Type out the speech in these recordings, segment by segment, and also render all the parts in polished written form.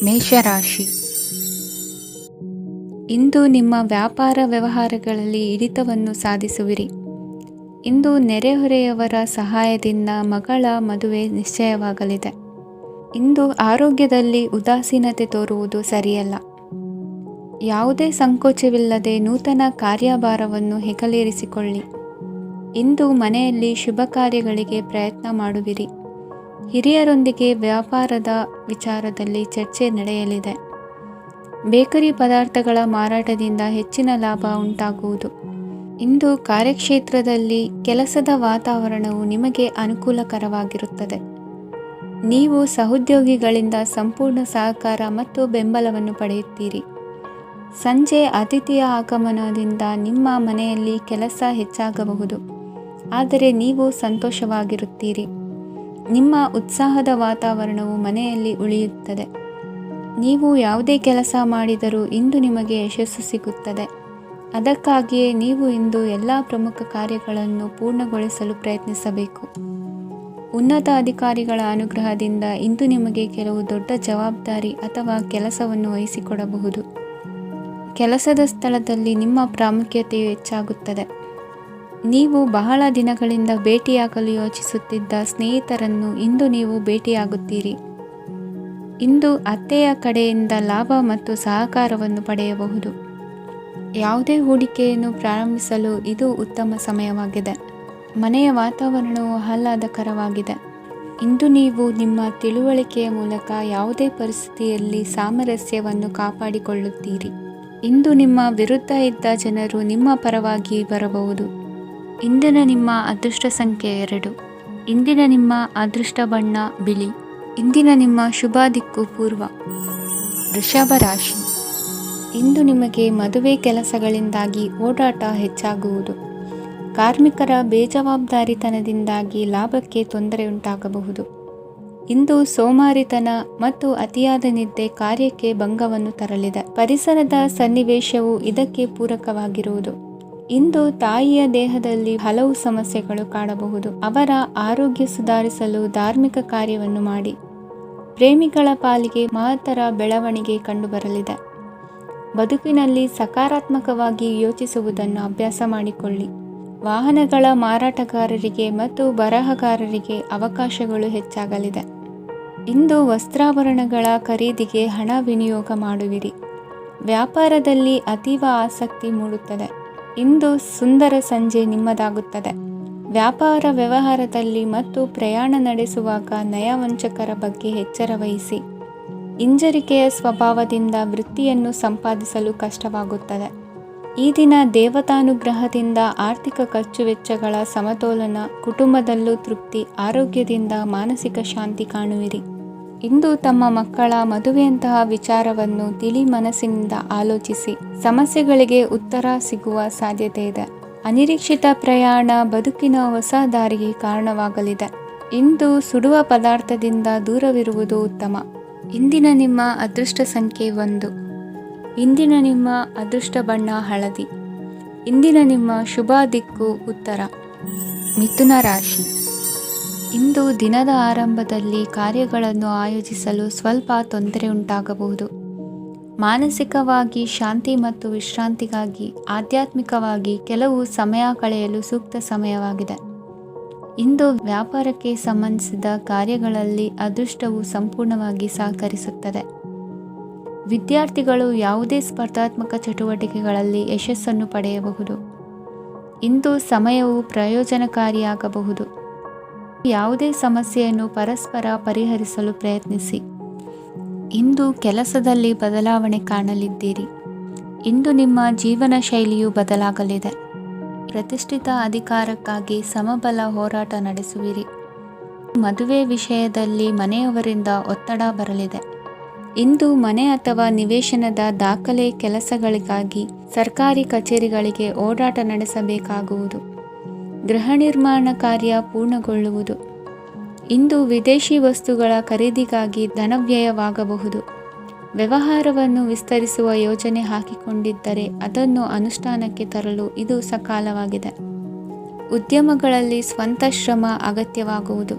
ಮೇಷರಾಶಿ. ಇಂದು ನಿಮ್ಮ ವ್ಯಾಪಾರ ವ್ಯವಹಾರಗಳಲ್ಲಿ ಹಿಡಿತವನ್ನು ಸಾಧಿಸುವಿರಿ. ಇಂದು ನೆರೆಹೊರೆಯವರ ಸಹಾಯದಿಂದ ಮಗಳ ಮದುವೆ ನಿಶ್ಚಯವಾಗಲಿದೆ. ಇಂದು ಆರೋಗ್ಯದಲ್ಲಿ ಉದಾಸೀನತೆ ತೋರುವುದು ಸರಿಯಲ್ಲ. ಯಾವುದೇ ಸಂಕೋಚವಿಲ್ಲದೆ ನೂತನ ಕಾರ್ಯಭಾರವನ್ನು ಹೆಗಲೇರಿಸಿಕೊಳ್ಳಿ. ಇಂದು ಮನೆಯಲ್ಲಿ ಶುಭ ಕಾರ್ಯಗಳಿಗೆ ಪ್ರಯತ್ನ ಮಾಡುವಿರಿ. ಹಿರಿಯರೊಂದಿಗೆ ವ್ಯಾಪಾರದ ವಿಚಾರದಲ್ಲಿ ಚರ್ಚೆ ನಡೆಯಲಿದೆ. ಬೇಕರಿ ಪದಾರ್ಥಗಳ ಮಾರಾಟದಿಂದ ಹೆಚ್ಚಿನ ಲಾಭ ಉಂಟಾಗುವುದು. ಇಂದು ಕಾರ್ಯಕ್ಷೇತ್ರದಲ್ಲಿ ಕೆಲಸದ ವಾತಾವರಣವು ನಿಮಗೆ ಅನುಕೂಲಕರವಾಗಿರುತ್ತದೆ. ನೀವು ಸಹೋದ್ಯೋಗಿಗಳಿಂದ ಸಂಪೂರ್ಣ ಸಹಕಾರ ಮತ್ತು ಬೆಂಬಲವನ್ನು ಪಡೆಯುತ್ತೀರಿ. ಸಂಜೆ ಅತಿಥಿಯ ಆಗಮನದಿಂದ ನಿಮ್ಮ ಮನೆಯಲ್ಲಿ ಕೆಲಸ ಹೆಚ್ಚಾಗಬಹುದು, ಆದರೆ ನೀವು ಸಂತೋಷವಾಗಿರುತ್ತೀರಿ. ನಿಮ್ಮ ಉತ್ಸಾಹದ ವಾತಾವರಣವು ಮನೆಯಲ್ಲಿ ಉಳಿಯುತ್ತದೆ. ನೀವು ಯಾವುದೇ ಕೆಲಸ ಮಾಡಿದರೂ ಇಂದು ನಿಮಗೆ ಯಶಸ್ಸು ಸಿಗುತ್ತದೆ. ಅದಕ್ಕಾಗಿಯೇ ನೀವು ಇಂದು ಎಲ್ಲ ಪ್ರಮುಖ ಕಾರ್ಯಗಳನ್ನು ಪೂರ್ಣಗೊಳಿಸಲು ಪ್ರಯತ್ನಿಸಬೇಕು. ಉನ್ನತ ಅಧಿಕಾರಿಗಳ ಅನುಗ್ರಹದಿಂದ ಇಂದು ನಿಮಗೆ ಕೆಲವು ದೊಡ್ಡ ಜವಾಬ್ದಾರಿ ಅಥವಾ ಕೆಲಸವನ್ನು ವಹಿಸಿಕೊಡಬಹುದು. ಕೆಲಸದ ಸ್ಥಳದಲ್ಲಿ ನಿಮ್ಮ ಪ್ರಾಮುಖ್ಯತೆಯು ಹೆಚ್ಚಾಗುತ್ತದೆ. ನೀವು ಬಹಳ ದಿನಗಳಿಂದ ಭೇಟಿಯಾಗಲು ಯೋಚಿಸುತ್ತಿದ್ದ ಸ್ನೇಹಿತರನ್ನು ಇಂದು ನೀವು ಭೇಟಿಯಾಗುತ್ತೀರಿ. ಇಂದು ಅತ್ತೆಯ ಕಡೆಯಿಂದ ಲಾಭ ಮತ್ತು ಸಹಕಾರವನ್ನು ಪಡೆಯಬಹುದು. ಯಾವುದೇ ಹೂಡಿಕೆಯನ್ನು ಪ್ರಾರಂಭಿಸಲು ಇದು ಉತ್ತಮ ಸಮಯವಾಗಿದೆ. ಮನೆಯ ವಾತಾವರಣವು ಆಹ್ಲಾದಕರವಾಗಿದೆ. ಇಂದು ನೀವು ನಿಮ್ಮ ತಿಳುವಳಿಕೆಯ ಮೂಲಕ ಯಾವುದೇ ಪರಿಸ್ಥಿತಿಯಲ್ಲಿ ಸಾಮರಸ್ಯವನ್ನು ಕಾಪಾಡಿಕೊಳ್ಳುತ್ತೀರಿ. ಇಂದು ನಿಮ್ಮ ವಿರುದ್ಧ ಇದ್ದ ಜನರು ನಿಮ್ಮ ಪರವಾಗಿ ಬರಬಹುದು. ಇಂದಿನ ನಿಮ್ಮ ಅದೃಷ್ಟ ಸಂಖ್ಯೆ 2. ಇಂದಿನ ನಿಮ್ಮ ಅದೃಷ್ಟ ಬಣ್ಣ ಬಿಳಿ. ಇಂದಿನ ನಿಮ್ಮ ಶುಭ ದಿಕ್ಕು ಪೂರ್ವ. ವೃಷಭ ರಾಶಿ. ಇಂದು ನಿಮಗೆ ಮದುವೆ ಕೆಲಸಗಳಿಂದಾಗಿ ಓಡಾಟ ಹೆಚ್ಚಾಗುವುದು. ಕಾರ್ಮಿಕರ ಬೇಜವಾಬ್ದಾರಿತನದಿಂದಾಗಿ ಲಾಭಕ್ಕೆ ತೊಂದರೆಯುಂಟಾಗಬಹುದು. ಇಂದು ಸೋಮಾರಿತನ ಮತ್ತು ಅತಿಯಾದ ನಿದ್ದೆ ಕಾರ್ಯಕ್ಕೆ ಭಂಗವನ್ನು ತರಲಿದೆ. ಪರಿಸರದ ಸನ್ನಿವೇಶವು ಇದಕ್ಕೆ ಪೂರಕವಾಗಿರುವುದು. ಇಂದು ತಾಯಿಯ ದೇಹದಲ್ಲಿ ಹಲವು ಸಮಸ್ಯೆಗಳು ಕಾಣಬಹುದು. ಅವರ ಆರೋಗ್ಯ ಸುಧಾರಿಸಲು ಧಾರ್ಮಿಕ ಕಾರ್ಯವನ್ನು ಮಾಡಿ. ಪ್ರೇಮಿಗಳ ಪಾಲಿಗೆ ಮಹತ್ತರ ಬೆಳವಣಿಗೆ ಕಂಡುಬರಲಿದೆ. ಬದುಕಿನಲ್ಲಿ ಸಕಾರಾತ್ಮಕವಾಗಿ ಯೋಚಿಸುವುದನ್ನು ಅಭ್ಯಾಸ ಮಾಡಿಕೊಳ್ಳಿ. ವಾಹನಗಳ ಮಾರಾಟಗಾರರಿಗೆ ಮತ್ತು ಬರಹಗಾರರಿಗೆ ಅವಕಾಶಗಳು ಹೆಚ್ಚಾಗಲಿದೆ. ಇಂದು ವಸ್ತ್ರಾಭರಣಗಳ ಖರೀದಿಗೆ ಹಣ ವಿನಿಯೋಗ ಮಾಡುವಿರಿ. ವ್ಯಾಪಾರದಲ್ಲಿ ಅತೀವ ಆಸಕ್ತಿ ಮೂಡುತ್ತದೆ. ಇಂದು ಸುಂದರ ಸಂಜೆ ನಿಮ್ಮದಾಗುತ್ತದೆ. ವ್ಯಾಪಾರ ವ್ಯವಹಾರದಲ್ಲಿ ಮತ್ತು ಪ್ರಯಾಣ ನಡೆಸುವಾಗ ನಯವಂಚಕರ ಬಗ್ಗೆ ಎಚ್ಚರ ವಹಿಸಿ. ಹಿಂಜರಿಕೆಯ ಸ್ವಭಾವದಿಂದ ವೃತ್ತಿಯನ್ನು ಸಂಪಾದಿಸಲು ಕಷ್ಟವಾಗುತ್ತದೆ. ಈ ದಿನ ದೇವತಾನುಗ್ರಹದಿಂದ ಆರ್ಥಿಕ ಖರ್ಚು ವೆಚ್ಚಗಳ ಸಮತೋಲನ, ಕುಟುಂಬದಲ್ಲೂ ತೃಪ್ತಿ, ಆರೋಗ್ಯದಿಂದ ಮಾನಸಿಕ ಶಾಂತಿ ಕಾಣುವಿರಿ. ಇಂದು ತಮ್ಮ ಮಕ್ಕಳ ಮದುವೆಯಂತಹ ವಿಚಾರವನ್ನು ತಿಳಿ ಮನಸ್ಸಿನಿಂದ ಆಲೋಚಿಸಿ. ಸಮಸ್ಯೆಗಳಿಗೆ ಉತ್ತರ ಸಿಗುವ ಸಾಧ್ಯತೆ ಇದೆ. ಅನಿರೀಕ್ಷಿತ ಪ್ರಯಾಣ ಬದುಕಿನ ಹೊಸ ದಾರಿಗೆ ಕಾರಣವಾಗಲಿದೆ. ಇಂದು ಸುಡುವ ಪದಾರ್ಥದಿಂದ ದೂರವಿರುವುದು ಉತ್ತಮ. ಇಂದಿನ ನಿಮ್ಮ ಅದೃಷ್ಟ ಸಂಖ್ಯೆ 1. ಇಂದಿನ ನಿಮ್ಮ ಅದೃಷ್ಟ ಬಣ್ಣ ಹಳದಿ. ಇಂದಿನ ನಿಮ್ಮ ಶುಭ ದಿಕ್ಕು ಉತ್ತರ. ಮಿಥುನ ರಾಶಿ. ಇಂದು ದಿನದ ಆರಂಭದಲ್ಲಿ ಕಾರ್ಯಗಳನ್ನು ಆಯೋಜಿಸಲು ಸ್ವಲ್ಪ ತೊಂದರೆ ಉಂಟಾಗಬಹುದು. ಮಾನಸಿಕವಾಗಿ ಶಾಂತಿ ಮತ್ತು ವಿಶ್ರಾಂತಿಗಾಗಿ ಆಧ್ಯಾತ್ಮಿಕವಾಗಿ ಕೆಲವು ಸಮಯ ಕಳೆಯಲು ಸೂಕ್ತ ಸಮಯವಾಗಿದೆ. ಇಂದು ವ್ಯಾಪಾರಕ್ಕೆ ಸಂಬಂಧಿಸಿದ ಕಾರ್ಯಗಳಲ್ಲಿ ಅದೃಷ್ಟವು ಸಂಪೂರ್ಣವಾಗಿ ಸಹಕರಿಸುತ್ತದೆ. ವಿದ್ಯಾರ್ಥಿಗಳು ಯಾವುದೇ ಸ್ಪರ್ಧಾತ್ಮಕ ಚಟುವಟಿಕೆಗಳಲ್ಲಿ ಯಶಸ್ಸನ್ನು ಪಡೆಯಬಹುದು. ಇಂದು ಸಮಯವು ಪ್ರಯೋಜನಕಾರಿಯಾಗಬಹುದು. ಯಾವುದೇ ಸಮಸ್ಯೆಯನ್ನು ಪರಸ್ಪರ ಪರಿಹರಿಸಲು ಪ್ರಯತ್ನಿಸಿ. ಇಂದು ಕೆಲಸದಲ್ಲಿ ಬದಲಾವಣೆ ಕಾಣಲಿದ್ದೀರಿ. ಇಂದು ನಿಮ್ಮ ಜೀವನ ಶೈಲಿಯು ಬದಲಾಗಲಿದೆ. ಪ್ರತಿಷ್ಠಿತ ಅಧಿಕಾರಕ್ಕಾಗಿ ಸಮಬಲ ಹೋರಾಟ ನಡೆಸುವಿರಿ. ಮದುವೆ ವಿಷಯದಲ್ಲಿ ಮನೆಯವರಿಂದ ಒತ್ತಡ ಬರಲಿದೆ. ಇಂದು ಮನೆ ಅಥವಾ ನಿವೇಶನದ ದಾಖಲೆ ಕೆಲಸಗಳಿಗಾಗಿ ಸರ್ಕಾರಿ ಕಚೇರಿಗಳಿಗೆ ಓಡಾಟ ನಡೆಸಬೇಕಾಗುವುದು. ಗೃಹ ನಿರ್ಮಾಣ ಕಾರ್ಯ ಪೂರ್ಣಗೊಳ್ಳುವುದು. ಇಂದು ವಿದೇಶಿ ವಸ್ತುಗಳ ಖರೀದಿಗಾಗಿ ಧನವ್ಯಯವಾಗಬಹುದು. ವ್ಯವಹಾರವನ್ನು ವಿಸ್ತರಿಸುವ ಯೋಜನೆ ಹಾಕಿಕೊಂಡಿದ್ದರೆ ಅದನ್ನು ಅನುಷ್ಠಾನಕ್ಕೆ ತರಲು ಇದು ಸಕಾಲವಾಗಿದೆ. ಉದ್ಯಮಗಳಲ್ಲಿ ಸ್ವಂತ ಶ್ರಮ ಅಗತ್ಯವಾಗುವುದು.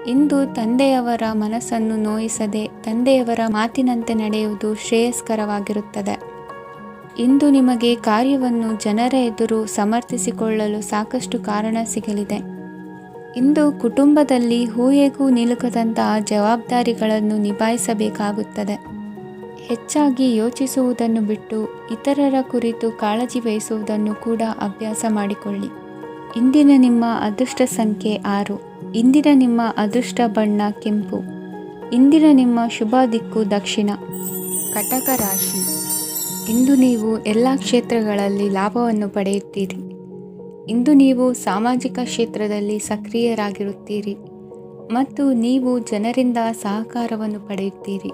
ಇಂದು ತಂದೆಯವರ ಮನಸ್ಸನ್ನು ನೋಯಿಸದೆ ತಂದೆಯವರ ಮಾತಿನಂತೆ ನಡೆಯುವುದು ಶ್ರೇಯಸ್ಕರವಾಗಿರುತ್ತದೆ. ಇಂದು ನಿಮಗೆ ಕಾರ್ಯವನ್ನು ಜನರ ಎದುರು ಸಮರ್ಥಿಸಿಕೊಳ್ಳಲು ಸಾಕಷ್ಟು ಕಾರಣ ಸಿಗಲಿದೆ. ಇಂದು ಕುಟುಂಬದಲ್ಲಿ ಹೂಹೆಗೂ ನಿಲುಕದಂತಹ ಜವಾಬ್ದಾರಿಗಳನ್ನು ನಿಭಾಯಿಸಬೇಕಾಗುತ್ತದೆ. ಹೆಚ್ಚಾಗಿ ಯೋಚಿಸುವುದನ್ನು ಬಿಟ್ಟು ಇತರರ ಕುರಿತು ಕಾಳಜಿ ವಹಿಸುವುದನ್ನು ಕೂಡ ಅಭ್ಯಾಸ ಮಾಡಿಕೊಳ್ಳಿ. ಇಂದಿನ ನಿಮ್ಮ ಅದೃಷ್ಟ ಸಂಖ್ಯೆ 6. ಇಂದಿನ ನಿಮ್ಮ ಅದೃಷ್ಟ ಬಣ್ಣ ಕೆಂಪು. ಇಂದಿನ ನಿಮ್ಮ ಶುಭ ದಿಕ್ಕು ದಕ್ಷಿಣ. ಕಟಕ ರಾಶಿ. ಇಂದು ನೀವು ಎಲ್ಲ ಕ್ಷೇತ್ರಗಳಲ್ಲಿ ಲಾಭವನ್ನು ಪಡೆಯುತ್ತೀರಿ. ಇಂದು ನೀವು ಸಾಮಾಜಿಕ ಕ್ಷೇತ್ರದಲ್ಲಿ ಸಕ್ರಿಯರಾಗಿರುತ್ತೀರಿ ಮತ್ತು ನೀವು ಜನರಿಂದ ಸಹಕಾರವನ್ನು ಪಡೆಯುತ್ತೀರಿ.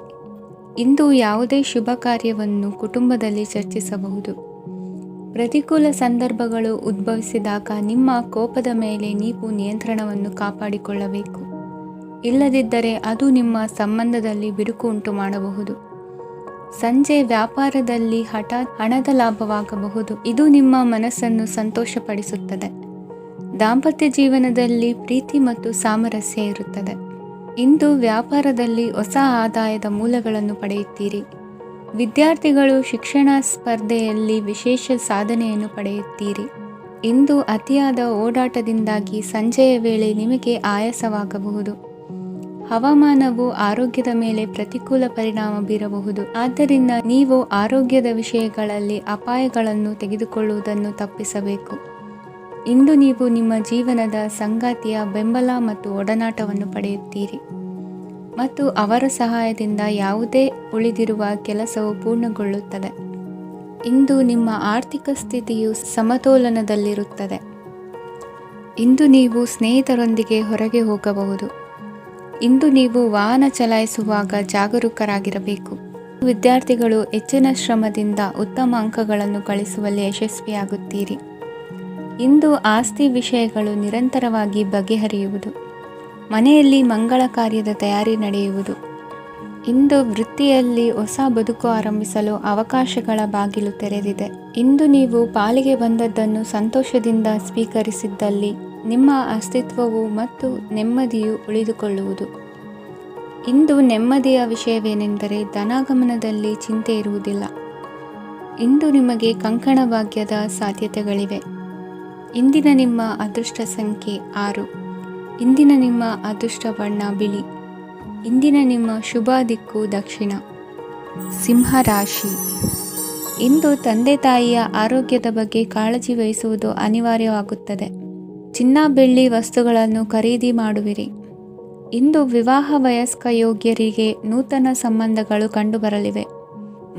ಇಂದು ಯಾವುದೇ ಶುಭ ಕಾರ್ಯವನ್ನು ಕುಟುಂಬದಲ್ಲಿ ಚರ್ಚಿಸಬಹುದು. ಪ್ರತಿಕೂಲ ಸಂದರ್ಭಗಳು ಉದ್ಭವಿಸಿದಾಗ ನಿಮ್ಮ ಕೋಪದ ಮೇಲೆ ನೀವು ನಿಯಂತ್ರಣವನ್ನು ಕಾಪಾಡಿಕೊಳ್ಳಬೇಕು. ಇಲ್ಲದಿದ್ದರೆ ಅದು ನಿಮ್ಮ ಸಂಬಂಧದಲ್ಲಿ ಬಿರುಕು ಉಂಟು ಮಾಡಬಹುದು. ಸಂಜೆ ವ್ಯಾಪಾರದಲ್ಲಿ ಹಠಾತ್ ಹಣದ ಲಾಭವಾಗಬಹುದು. ಇದು ನಿಮ್ಮ ಮನಸ್ಸನ್ನು ಸಂತೋಷಪಡಿಸುತ್ತದೆ. ದಾಂಪತ್ಯ ಜೀವನದಲ್ಲಿ ಪ್ರೀತಿ ಮತ್ತು ಸಾಮರಸ್ಯ ಇರುತ್ತದೆ. ಇಂದು ವ್ಯಾಪಾರದಲ್ಲಿ ಹೊಸ ಆದಾಯದ ಮೂಲಗಳನ್ನು ಪಡೆಯುತ್ತೀರಿ. ವಿದ್ಯಾರ್ಥಿಗಳು ಶಿಕ್ಷಣ ಸ್ಪರ್ಧೆಯಲ್ಲಿ ವಿಶೇಷ ಸಾಧನೆಯನ್ನು ಪಡೆಯುತ್ತೀರಿ. ಇಂದು ಅತಿಯಾದ ಓಡಾಟದಿಂದಾಗಿ ಸಂಜೆಯ ವೇಳೆ ನಿಮಗೆ ಆಯಾಸವಾಗಬಹುದು. ಹವಾಮಾನವು ಆರೋಗ್ಯದ ಮೇಲೆ ಪ್ರತಿಕೂಲ ಪರಿಣಾಮ ಬೀರಬಹುದು. ಆದ್ದರಿಂದ ನೀವು ಆರೋಗ್ಯದ ವಿಷಯಗಳಲ್ಲಿ ಅಪಾಯಗಳನ್ನು ತೆಗೆದುಕೊಳ್ಳುವುದನ್ನು ತಪ್ಪಿಸಬೇಕು. ಇಂದು ನೀವು ನಿಮ್ಮ ಜೀವನದ ಸಂಗಾತಿಯ ಬೆಂಬಲ ಮತ್ತು ಒಡನಾಟವನ್ನು ಪಡೆಯುತ್ತೀರಿ ಮತ್ತು ಅವರ ಸಹಾಯದಿಂದ ಯಾವುದೇ ಉಳಿದಿರುವ ಕೆಲಸವು ಪೂರ್ಣಗೊಳ್ಳುತ್ತದೆ. ಇಂದು ನಿಮ್ಮ ಆರ್ಥಿಕ ಸ್ಥಿತಿಯು ಸಮತೋಲನದಲ್ಲಿರುತ್ತದೆ. ಇಂದು ನೀವು ಸ್ನೇಹಿತರೊಂದಿಗೆ ಹೊರಗೆ ಹೋಗಬಹುದು. ಇಂದು ನೀವು ವಾಹನ ಚಲಾಯಿಸುವಾಗ ಜಾಗರೂಕರಾಗಿರಬೇಕು. ವಿದ್ಯಾರ್ಥಿಗಳು ಹೆಚ್ಚಿನ ಶ್ರಮದಿಂದ ಉತ್ತಮ ಅಂಕಗಳನ್ನು ಗಳಿಸುವಲ್ಲಿ ಯಶಸ್ವಿಯಾಗುತ್ತೀರಿ. ಇಂದು ಆಸ್ತಿ ವಿಷಯಗಳು ನಿರಂತರವಾಗಿ ಬಗೆಹರಿಯುವುದು. ಮನೆಯಲ್ಲಿ ಮಂಗಳ ಕಾರ್ಯದ ತಯಾರಿ ನಡೆಯುವುದು. ಇಂದು ವೃತ್ತಿಯಲ್ಲಿ ಹೊಸ ಬದುಕು ಆರಂಭಿಸಲು ಅವಕಾಶಗಳ ಬಾಗಿಲು ತೆರೆದಿದೆ. ಇಂದು ನೀವು ಪಾಲಿಗೆ ಬಂದದ್ದನ್ನು ಸಂತೋಷದಿಂದ ಸ್ವೀಕರಿಸಿದ್ದಲ್ಲಿ ನಿಮ್ಮ ಅಸ್ತಿತ್ವವು ಮತ್ತು ನೆಮ್ಮದಿಯು ಉಳಿದುಕೊಳ್ಳುವುದು. ಇಂದು ನೆಮ್ಮದಿಯ ವಿಷಯವೇನೆಂದರೆ ಧನಾಗಮನದಲ್ಲಿ ಚಿಂತೆ ಇರುವುದಿಲ್ಲ. ಇಂದು ನಿಮಗೆ ಕಂಕಣ ಭಾಗ್ಯದ ಸಾಧ್ಯತೆಗಳಿವೆ. ಇಂದಿನ ನಿಮ್ಮ ಅದೃಷ್ಟ ಸಂಖ್ಯೆ 6. ಇಂದಿನ ನಿಮ್ಮ ಅದೃಷ್ಟ ಬಣ್ಣ ಬಿಳಿ. ಇಂದಿನ ನಿಮ್ಮ ಶುಭ ದಿಕ್ಕು ದಕ್ಷಿಣ. ಸಿಂಹ ರಾಶಿ. ಇಂದು ತಂದೆ ತಾಯಿಯ ಆರೋಗ್ಯದ ಬಗ್ಗೆ ಕಾಳಜಿ ವಹಿಸುವುದು ಅನಿವಾರ್ಯವಾಗುತ್ತದೆ. ಚಿನ್ನ ಬೆಳ್ಳಿ ವಸ್ತುಗಳನ್ನು ಖರೀದಿ ಮಾಡುವಿರಿ. ಇಂದು ವಿವಾಹ ವಯಸ್ಕ ಯೋಗ್ಯರಿಗೆ ನೂತನ ಸಂಬಂಧಗಳು ಕಂಡುಬರಲಿವೆ.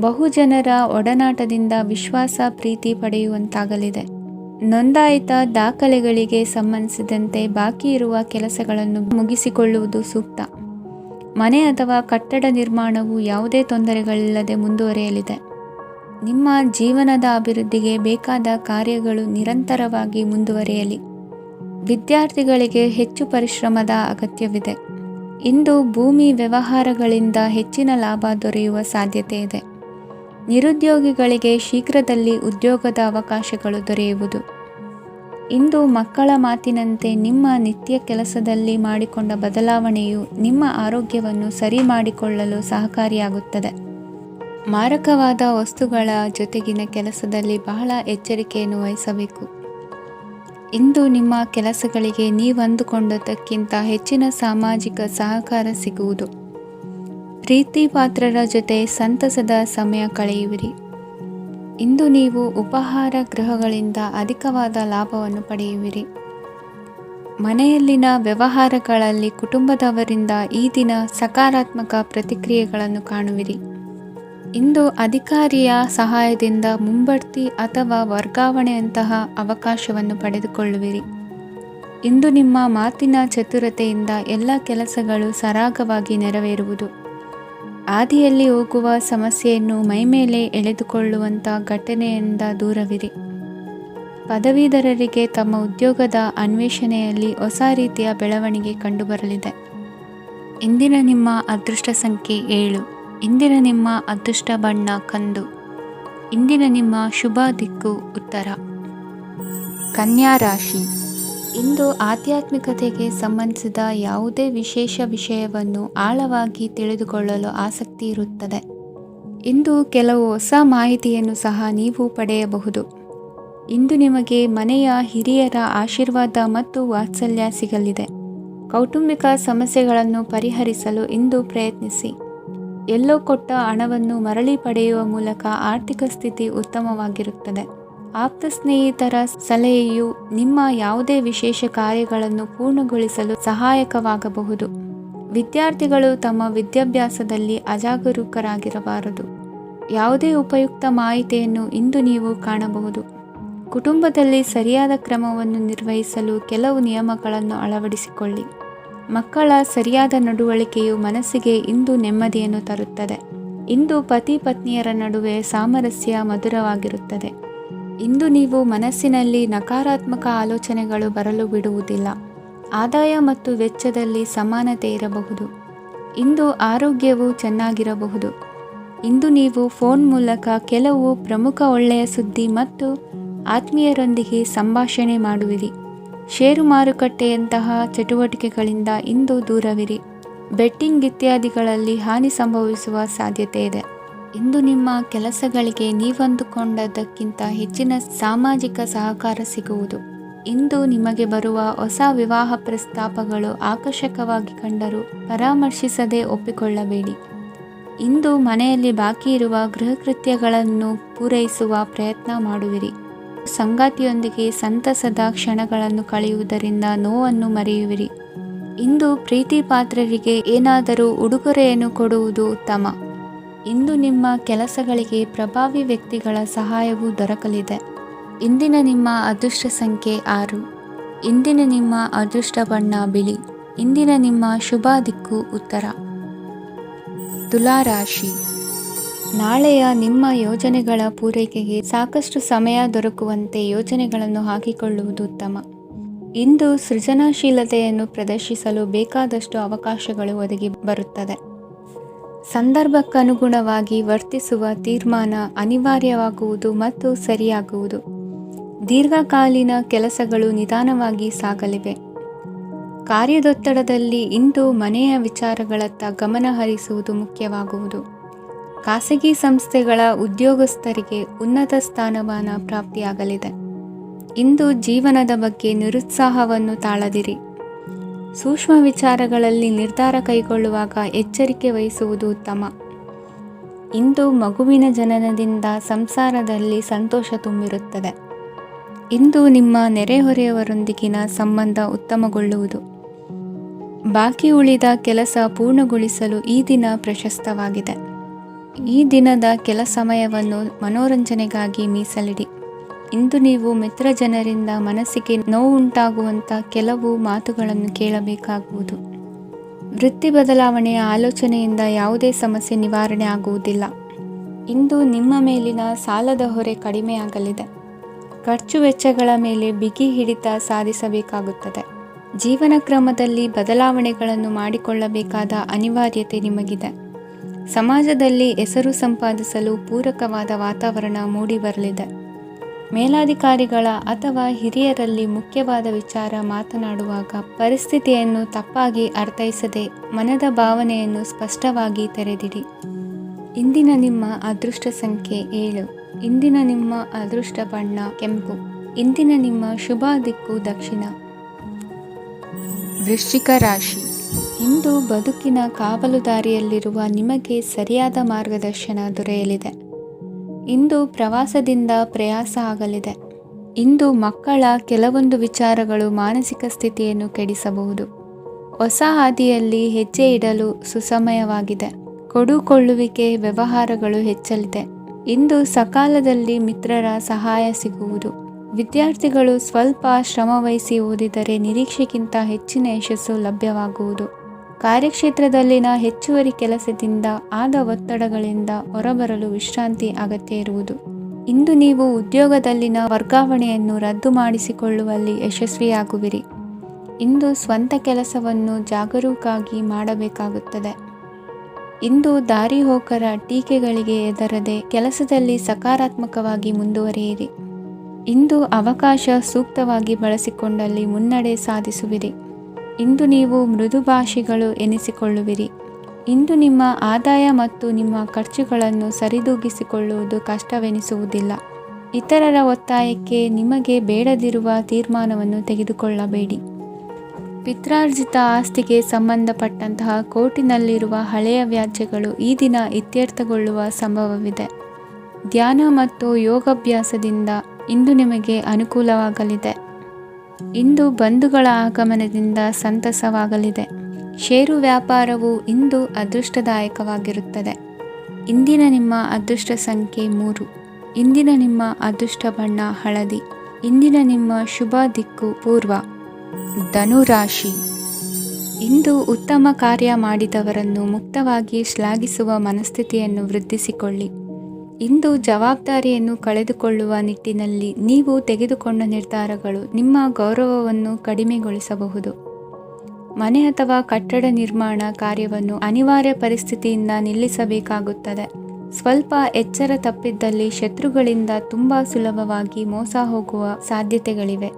ಬಹುಜನರ ಒಡನಾಟದಿಂದ ವಿಶ್ವಾಸ ಪ್ರೀತಿ ಪಡೆಯುವಂತಾಗಲಿದೆ. ನೋಂದಾಯಿತ ದಾಖಲೆಗಳಿಗೆ ಸಂಬಂಧಿಸಿದಂತೆ ಬಾಕಿ ಇರುವ ಕೆಲಸಗಳನ್ನು ಮುಗಿಸಿಕೊಳ್ಳುವುದು ಸೂಕ್ತ. ಮನೆ ಅಥವಾ ಕಟ್ಟಡ ನಿರ್ಮಾಣವು ಯಾವುದೇ ತೊಂದರೆಗಳಿಲ್ಲದೆ ಮುಂದುವರಿಯಲಿದೆ. ನಿಮ್ಮ ಜೀವನದ ಅಭಿವೃದ್ಧಿಗೆ ಬೇಕಾದ ಕಾರ್ಯಗಳು ನಿರಂತರವಾಗಿ ಮುಂದುವರಿಯಲಿ. ವಿದ್ಯಾರ್ಥಿಗಳಿಗೆ ಹೆಚ್ಚು ಪರಿಶ್ರಮದ ಅಗತ್ಯವಿದೆ. ಇಂದು ಭೂಮಿ ವ್ಯವಹಾರಗಳಿಂದ ಹೆಚ್ಚಿನ ಲಾಭ ದೊರೆಯುವ ಸಾಧ್ಯತೆ ಇದೆ. ನಿರುದ್ಯೋಗಿಗಳಿಗೆ ಶೀಘ್ರದಲ್ಲಿ ಉದ್ಯೋಗದ ಅವಕಾಶಗಳು ದೊರೆಯುವುದು. ಇಂದು ಮಕ್ಕಳ ಮಾತಿನಂತೆ ನಿಮ್ಮ ನಿತ್ಯ ಕೆಲಸದಲ್ಲಿ ಮಾಡಿಕೊಂಡ ಬದಲಾವಣೆಯು ನಿಮ್ಮ ಆರೋಗ್ಯವನ್ನು ಸರಿ ಮಾಡಿಕೊಳ್ಳಲು ಸಹಕಾರಿಯಾಗುತ್ತದೆ. ಮಾರಕವಾದ ವಸ್ತುಗಳ ಜೊತೆಗಿನ ಕೆಲಸದಲ್ಲಿ ಬಹಳ ಎಚ್ಚರಿಕೆಯನ್ನು ವಹಿಸಬೇಕು. ಇಂದು ನಿಮ್ಮ ಕೆಲಸಗಳಿಗೆ ನೀವಂದುಕೊಂಡದ್ದಕ್ಕಿಂತ ಹೆಚ್ಚಿನ ಸಾಮಾಜಿಕ ಸಹಕಾರ ಸಿಗುವುದು. ಪ್ರೀತಿ ಪಾತ್ರರ ಜೊತೆ ಸಂತಸದ ಸಮಯ ಕಳೆಯುವಿರಿ. ಇಂದು ನೀವು ಉಪಹಾರ ಗೃಹಗಳಿಂದ ಅಧಿಕವಾದ ಲಾಭವನ್ನು ಪಡೆಯುವಿರಿ. ಮನೆಯಲ್ಲಿನ ವ್ಯವಹಾರಗಳಲ್ಲಿ ಕುಟುಂಬದವರಿಂದ ಈ ದಿನ ಸಕಾರಾತ್ಮಕ ಪ್ರತಿಕ್ರಿಯೆಗಳನ್ನು ಕಾಣುವಿರಿ. ಇಂದು ಅಧಿಕಾರಿಯ ಸಹಾಯದಿಂದ ಮುಂಬಡ್ತಿ ಅಥವಾ ವರ್ಗಾವಣೆಯಂತಹ ಅವಕಾಶವನ್ನು ಪಡೆದುಕೊಳ್ಳುವಿರಿ. ಇಂದು ನಿಮ್ಮ ಮಾತಿನ ಚತುರತೆಯಿಂದ ಎಲ್ಲ ಕೆಲಸಗಳು ಸರಾಗವಾಗಿ ನೆರವೇರುವುದು. ಹಾದಿಯಲ್ಲಿ ಹೋಗುವ ಸಮಸ್ಯೆಯನ್ನು ಮೈಮೇಲೆ ಎಳೆದುಕೊಳ್ಳುವಂಥ ಘಟನೆಯಿಂದ ದೂರವಿರಿ. ಪದವೀಧರರಿಗೆ ತಮ್ಮ ಉದ್ಯೋಗದ ಅನ್ವೇಷಣೆಯಲ್ಲಿ ಹೊಸ ರೀತಿಯ ಬೆಳವಣಿಗೆ ಕಂಡುಬರಲಿದೆ. ಇಂದಿನ ನಿಮ್ಮ ಅದೃಷ್ಟ ಸಂಖ್ಯೆ 7. ಇಂದಿನ ನಿಮ್ಮ ಅದೃಷ್ಟ ಬಣ್ಣ ಕಂದು. ಇಂದಿನ ನಿಮ್ಮ ಶುಭ ದಿಕ್ಕು ಉತ್ತರ. ಕನ್ಯಾ ರಾಶಿ. ಇಂದು ಆಧ್ಯಾತ್ಮಿಕತೆಗೆ ಸಂಬಂಧಿಸಿದ ಯಾವುದೇ ವಿಶೇಷ ವಿಷಯವನ್ನು ಆಳವಾಗಿ ತಿಳಿದುಕೊಳ್ಳಲು ಆಸಕ್ತಿ ಇರುತ್ತದೆ. ಇಂದು ಕೆಲವು ಹೊಸ ಮಾಹಿತಿಯನ್ನು ಸಹ ನೀವು ಪಡೆಯಬಹುದು. ಇಂದು ನಿಮಗೆ ಮನೆಯ ಹಿರಿಯರ ಆಶೀರ್ವಾದ ಮತ್ತು ವಾತ್ಸಲ್ಯ ಸಿಗಲಿದೆ. ಕೌಟುಂಬಿಕ ಸಮಸ್ಯೆಗಳನ್ನು ಪರಿಹರಿಸಲು ಇಂದು ಪ್ರಯತ್ನಿಸಿ. ಎಲ್ಲೋ ಕೊಟ್ಟ ಹಣವನ್ನು ಮರಳಿ ಪಡೆಯುವ ಮೂಲಕ ಆರ್ಥಿಕ ಸ್ಥಿತಿ ಉತ್ತಮವಾಗಿರುತ್ತದೆ. ಆಪ್ತ ಸ್ನೇಹಿತರ ಸಲಹೆಯು ನಿಮ್ಮ ಯಾವುದೇ ವಿಶೇಷ ಕಾರ್ಯಗಳನ್ನು ಪೂರ್ಣಗೊಳಿಸಲು ಸಹಾಯಕವಾಗಬಹುದು. ವಿದ್ಯಾರ್ಥಿಗಳು ತಮ್ಮ ವಿದ್ಯಾಭ್ಯಾಸದಲ್ಲಿ ಅಜಾಗರೂಕರಾಗಿರಬಾರದು. ಯಾವುದೇ ಉಪಯುಕ್ತ ಮಾಹಿತಿಯನ್ನು ಇಂದು ನೀವು ಕಾಣಬಹುದು. ಕುಟುಂಬದಲ್ಲಿ ಸರಿಯಾದ ಕ್ರಮವನ್ನು ನಿರ್ವಹಿಸಲು ಕೆಲವು ನಿಯಮಗಳನ್ನು ಅಳವಡಿಸಿಕೊಳ್ಳಿ. ಮಕ್ಕಳ ಸರಿಯಾದ ನಡವಳಿಕೆಯು ಮನಸ್ಸಿಗೆ ಇಂದು ನೆಮ್ಮದಿಯನ್ನು ತರುತ್ತದೆ. ಇಂದು ಪತಿ ಪತ್ನಿಯರ ನಡುವೆ ಸಾಮರಸ್ಯ ಮಧುರವಾಗಿರುತ್ತದೆ. ಇಂದು ನೀವು ಮನಸ್ಸಿನಲ್ಲಿ ನಕಾರಾತ್ಮಕ ಆಲೋಚನೆಗಳು ಬರಲು ಬಿಡುವುದಿಲ್ಲ. ಆದಾಯ ಮತ್ತು ವೆಚ್ಚದಲ್ಲಿ ಸಮಾನತೆ ಇರಬಹುದು. ಇಂದು ಆರೋಗ್ಯವು ಚೆನ್ನಾಗಿರಬಹುದು. ಇಂದು ನೀವು ಫೋನ್ ಮೂಲಕ ಕೆಲವು ಪ್ರಮುಖ ಒಳ್ಳೆಯ ಸುದ್ದಿ ಮತ್ತು ಆತ್ಮೀಯರೊಂದಿಗೆ ಸಂಭಾಷಣೆ ಮಾಡುವಿರಿ. ಷೇರು ಮಾರುಕಟ್ಟೆಯಂತಹ ಚಟುವಟಿಕೆಗಳಿಂದ ಇಂದು ದೂರವಿರಿ. ಬೆಟ್ಟಿಂಗ್ ಇತ್ಯಾದಿಗಳಲ್ಲಿ ಹಾನಿ ಸಂಭವಿಸುವ ಸಾಧ್ಯತೆ ಇದೆ. ಇಂದು ನಿಮ್ಮ ಕೆಲಸಗಳಿಗೆ ನೀವಂದುಕೊಂಡದ್ದಕ್ಕಿಂತ ಹೆಚ್ಚಿನ ಸಾಮಾಜಿಕ ಸಹಕಾರ ಸಿಗುವುದು. ಇಂದು ನಿಮಗೆ ಬರುವ ಹೊಸ ವಿವಾಹ ಪ್ರಸ್ತಾಪಗಳು ಆಕರ್ಷಕವಾಗಿ ಕಂಡರೂ ಪರಾಮರ್ಶಿಸದೆ ಒಪ್ಪಿಕೊಳ್ಳಬೇಡಿ. ಇಂದು ಮನೆಯಲ್ಲಿ ಬಾಕಿ ಇರುವ ಗೃಹಕೃತ್ಯಗಳನ್ನು ಪೂರೈಸುವ ಪ್ರಯತ್ನ ಮಾಡುವಿರಿ. ಸಂಗಾತಿಯೊಂದಿಗೆ ಸಂತಸದ ಕ್ಷಣಗಳನ್ನು ಕಳೆಯುವುದರಿಂದ ನೋವನ್ನು ಮರೆಯುವಿರಿ. ಇಂದು ಪ್ರೀತಿ ಪಾತ್ರರಿಗೆ ಏನಾದರೂ ಉಡುಗೊರೆಯನ್ನು ಕೊಡುವುದು ಉತ್ತಮ. ಇಂದು ನಿಮ್ಮ ಕೆಲಸಗಳಿಗೆ ಪ್ರಭಾವಿ ವ್ಯಕ್ತಿಗಳ ಸಹಾಯವು ದೊರಕಲಿದೆ. ಇಂದಿನ ನಿಮ್ಮ ಅದೃಷ್ಟ ಸಂಖ್ಯೆ 6. ಇಂದಿನ ನಿಮ್ಮ ಅದೃಷ್ಟ ಬಣ್ಣ ಬಿಳಿ. ಇಂದಿನ ನಿಮ್ಮ ಶುಭ ದಿಕ್ಕು ಉತ್ತರ. ತುಲಾ ರಾಶಿ. ನಾಳೆಯ ನಿಮ್ಮ ಯೋಜನೆಗಳ ಪೂರೈಕೆಗೆ ಸಾಕಷ್ಟು ಸಮಯ ದೊರಕುವಂತೆ ಯೋಜನೆಗಳನ್ನು ಹಾಕಿಕೊಳ್ಳುವುದು ಉತ್ತಮ. ಇಂದು ಸೃಜನಶೀಲತೆಯನ್ನು ಪ್ರದರ್ಶಿಸಲು ಬೇಕಾದಷ್ಟು ಅವಕಾಶಗಳು ಒದಗಿ ಬರುತ್ತದೆ. ಸಂದರ್ಭಕ್ಕನುಗುಣವಾಗಿ ವರ್ತಿಸುವ ತೀರ್ಮಾನ ಅನಿವಾರ್ಯವಾಗುವುದು ಮತ್ತು ಸರಿಯಾಗುವುದು. ದೀರ್ಘಕಾಲೀನ ಕೆಲಸಗಳು ನಿಧಾನವಾಗಿ ಸಾಗಲಿವೆ. ಕಾರ್ಯದೊತ್ತಡದಲ್ಲಿ ಇಂದು ಮನೆಯ ವಿಚಾರಗಳತ್ತ ಗಮನ ಹರಿಸುವುದು ಮುಖ್ಯವಾಗುವುದು. ಖಾಸಗಿ ಸಂಸ್ಥೆಗಳ ಉದ್ಯೋಗಸ್ಥರಿಗೆ ಉನ್ನತ ಸ್ಥಾನಮಾನ ಪ್ರಾಪ್ತಿಯಾಗಲಿದೆ. ಇಂದು ಜೀವನದ ಬಗ್ಗೆ ನಿರುತ್ಸಾಹವನ್ನು ತಾಳದಿರಿ. ಸೂಕ್ಷ್ಮ ವಿಚಾರಗಳಲ್ಲಿ ನಿರ್ಧಾರ ಕೈಗೊಳ್ಳುವಾಗ ಎಚ್ಚರಿಕೆ ವಹಿಸುವುದು ಉತ್ತಮ. ಇಂದು ಮಗುವಿನ ಜನನದಿಂದ ಸಂಸಾರದಲ್ಲಿ ಸಂತೋಷ ತುಂಬಿರುತ್ತದೆ. ಇಂದು ನಿಮ್ಮ ನೆರೆಹೊರೆಯವರೊಂದಿಗಿನ ಸಂಬಂಧ ಉತ್ತಮಗೊಳ್ಳುವುದು. ಬಾಕಿ ಉಳಿದ ಕೆಲಸ ಪೂರ್ಣಗೊಳಿಸಲು ಈ ದಿನ ಪ್ರಶಸ್ತವಾಗಿದೆ. ಈ ದಿನದ ಕೆಲ ಸಮಯವನ್ನು ಮನೋರಂಜನೆಗಾಗಿ ಮೀಸಲಿಡಿ. ಇಂದು ನೀವು ಮಿತ್ರ ಜನರಿಂದ ಮನಸ್ಸಿಗೆ ನೋವುಂಟಾಗುವಂಥ ಕೆಲವು ಮಾತುಗಳನ್ನು ಕೇಳಬೇಕಾಗುವುದು. ವೃತ್ತಿ ಬದಲಾವಣೆಯ ಆಲೋಚನೆಯಿಂದ ಯಾವುದೇ ಸಮಸ್ಯೆ ನಿವಾರಣೆ ಆಗುವುದಿಲ್ಲ. ಇಂದು ನಿಮ್ಮ ಮೇಲಿನ ಸಾಲದ ಹೊರೆ ಕಡಿಮೆಯಾಗಲಿದೆ. ಖರ್ಚು ವೆಚ್ಚಗಳ ಮೇಲೆ ಬಿಗಿ ಹಿಡಿತ ಸಾಧಿಸಬೇಕಾಗುತ್ತದೆ. ಜೀವನ ಕ್ರಮದಲ್ಲಿ ಬದಲಾವಣೆಗಳನ್ನು ಮಾಡಿಕೊಳ್ಳಬೇಕಾದ ಅನಿವಾರ್ಯತೆ ನಿಮಗಿದೆ. ಸಮಾಜದಲ್ಲಿ ಹೆಸರು ಸಂಪಾದಿಸಲು ಪೂರಕವಾದ ವಾತಾವರಣ ಮೂಡಿಬರಲಿದೆ. ಮೇಲಾಧಿಕಾರಿಗಳ ಅಥವಾ ಹಿರಿಯರಲ್ಲಿ ಮುಖ್ಯವಾದ ವಿಚಾರ ಮಾತನಾಡುವಾಗ ಪರಿಸ್ಥಿತಿಯನ್ನು ತಪ್ಪಾಗಿ ಅರ್ಥೈಸದೆ ಮನದ ಭಾವನೆಯನ್ನು ಸ್ಪಷ್ಟವಾಗಿ ತೆರೆದಿಡಿ. ಇಂದಿನ ನಿಮ್ಮ ಅದೃಷ್ಟ ಸಂಖ್ಯೆ 7. ಇಂದಿನ ನಿಮ್ಮ ಅದೃಷ್ಟ ಬಣ್ಣ ಕೆಂಪು. ಇಂದಿನ ನಿಮ್ಮ ಶುಭ ದಿಕ್ಕು ದಕ್ಷಿಣ. ವೃಶ್ಚಿಕ ರಾಶಿ. ಇಂದು ಬದುಕಿನ ಕಾವಲುದಾರಿಯಲ್ಲಿರುವ ನಿಮಗೆ ಸರಿಯಾದ ಮಾರ್ಗದರ್ಶನ ದೊರೆಯಲಿದೆ. ಇಂದು ಪ್ರವಾಸದಿಂದ ಪ್ರಯಾಸ ಆಗಲಿದೆ. ಇಂದು ಮಕ್ಕಳ ಕೆಲವೊಂದು ವಿಚಾರಗಳು ಮಾನಸಿಕ ಸ್ಥಿತಿಯನ್ನು ಕೆಡಿಸಬಹುದು. ಹೊಸ ಹಾದಿಯಲ್ಲಿ ಹೆಜ್ಜೆ ಇಡಲು ಸುಸಮಯವಾಗಿದೆ. ಕೊಡುಕೊಳ್ಳುವಿಕೆ ವ್ಯವಹಾರಗಳು ಹೆಚ್ಚಲಿದೆ. ಇಂದು ಸಕಾಲದಲ್ಲಿ ಮಿತ್ರರ ಸಹಾಯ ಸಿಗುವುದು. ವಿದ್ಯಾರ್ಥಿಗಳು ಸ್ವಲ್ಪ ಶ್ರಮವಹಿಸಿ ಓದಿದರೆ ನಿರೀಕ್ಷೆಗಿಂತ ಹೆಚ್ಚಿನ ಯಶಸ್ಸು ಲಭ್ಯವಾಗುವುದು. ಕಾರ್ಯಕ್ಷೇತ್ರದಲ್ಲಿನ ಹೆಚ್ಚುವರಿ ಕೆಲಸದಿಂದ ಆದ ಒತ್ತಡಗಳಿಂದ ಹೊರಬರಲು ವಿಶ್ರಾಂತಿ ಅಗತ್ಯ ಇರುವುದು. ಇಂದು ನೀವು ಉದ್ಯೋಗದಲ್ಲಿನ ವರ್ಗಾವಣೆಯನ್ನು ರದ್ದು ಮಾಡಿಸಿಕೊಳ್ಳುವಲ್ಲಿ ಯಶಸ್ವಿಯಾಗುವಿರಿ. ಇಂದು ಸ್ವಂತ ಕೆಲಸವನ್ನು ಜಾಗರೂಕರಾಗಿ ಮಾಡಬೇಕಾಗುತ್ತದೆ. ಇಂದು ದಾರಿಹೋಕರ ಟೀಕೆಗಳಿಗೆ ಹೆದರದೆ ಕೆಲಸದಲ್ಲಿ ಸಕಾರಾತ್ಮಕವಾಗಿ ಮುಂದುವರಿಯಿರಿ. ಇಂದು ಅವಕಾಶ ಸೂಕ್ತವಾಗಿ ಬಳಸಿಕೊಂಡಲ್ಲಿ ಮುನ್ನಡೆ ಸಾಧಿಸುವಿರಿ. ಇಂದು ನೀವು ಮೃದುಭಾಷಿಗಳು ಎನಿಸಿಕೊಳ್ಳುವಿರಿ. ಇಂದು ನಿಮ್ಮ ಆದಾಯ ಮತ್ತು ನಿಮ್ಮ ಖರ್ಚುಗಳನ್ನು ಸರಿದೂಗಿಸಿಕೊಳ್ಳುವುದು ಕಷ್ಟವೆನಿಸುವುದಿಲ್ಲ. ಇತರರ ಒತ್ತಾಯಕ್ಕೆ ನಿಮಗೆ ಬೇಡದಿರುವ ತೀರ್ಮಾನವನ್ನು ತೆಗೆದುಕೊಳ್ಳಬೇಡಿ. ಪಿತ್ರಾರ್ಜಿತ ಆಸ್ತಿಗೆ ಸಂಬಂಧಪಟ್ಟಂತಹ ಕೋರ್ಟಿನಲ್ಲಿರುವ ಹಳೆಯ ವ್ಯಾಜ್ಯಗಳು ಈ ದಿನ ಇತ್ಯರ್ಥಗೊಳ್ಳುವ ಸಂಭವವಿದೆ. ಧ್ಯಾನ ಮತ್ತು ಯೋಗಾಭ್ಯಾಸದಿಂದ ಇಂದು ನಿಮಗೆ ಅನುಕೂಲವಾಗಲಿದೆ. ಇಂದು ಬಂಧುಗಳ ಆಗಮನದಿಂದ ಸಂತಸವಾಗಲಿದೆ. ಷೇರು ವ್ಯಾಪಾರವು ಇಂದು ಅದೃಷ್ಟದಾಯಕವಾಗಿರುತ್ತದೆ. ಇಂದಿನ ನಿಮ್ಮ ಅದೃಷ್ಟ ಸಂಖ್ಯೆ 3. ಇಂದಿನ ನಿಮ್ಮ ಅದೃಷ್ಟ ಬಣ್ಣ ಹಳದಿ. ಇಂದಿನ ನಿಮ್ಮ ಶುಭ ದಿಕ್ಕು ಪೂರ್ವ. ಧನುರಾಶಿ. ಇಂದು ಉತ್ತಮ ಕಾರ್ಯ ಮಾಡಿದವರನ್ನು ಮುಕ್ತವಾಗಿ ಶ್ಲಾಘಿಸುವ ಮನಸ್ಥಿತಿಯನ್ನು ವೃದ್ಧಿಸಿಕೊಳ್ಳಿ. ಇಂದು ಜವಾಬ್ದಾರಿಯನ್ನು ಕಳೆದುಕೊಳ್ಳುವ ನಿಟ್ಟಿನಲ್ಲಿ ನೀವು ತೆಗೆದುಕೊಂಡ ನಿರ್ಧಾರಗಳು ನಿಮ್ಮ ಗೌರವವನ್ನು ಕಡಿಮೆಗೊಳಿಸಬಹುದು. ಮನೆ ಅಥವಾ ಕಟ್ಟಡ ನಿರ್ಮಾಣ ಕಾರ್ಯವನ್ನು ಅನಿವಾರ್ಯ ಪರಿಸ್ಥಿತಿಯಿಂದ ನಿಲ್ಲಿಸಬೇಕಾಗುತ್ತದೆ. ಸ್ವಲ್ಪ ಎಚ್ಚರ ತಪ್ಪಿದ್ದಲ್ಲಿ ಶತ್ರುಗಳಿಂದ ತುಂಬ ಸುಲಭವಾಗಿ ಮೋಸ ಹೋಗುವ ಸಾಧ್ಯತೆಗಳಿವೆ.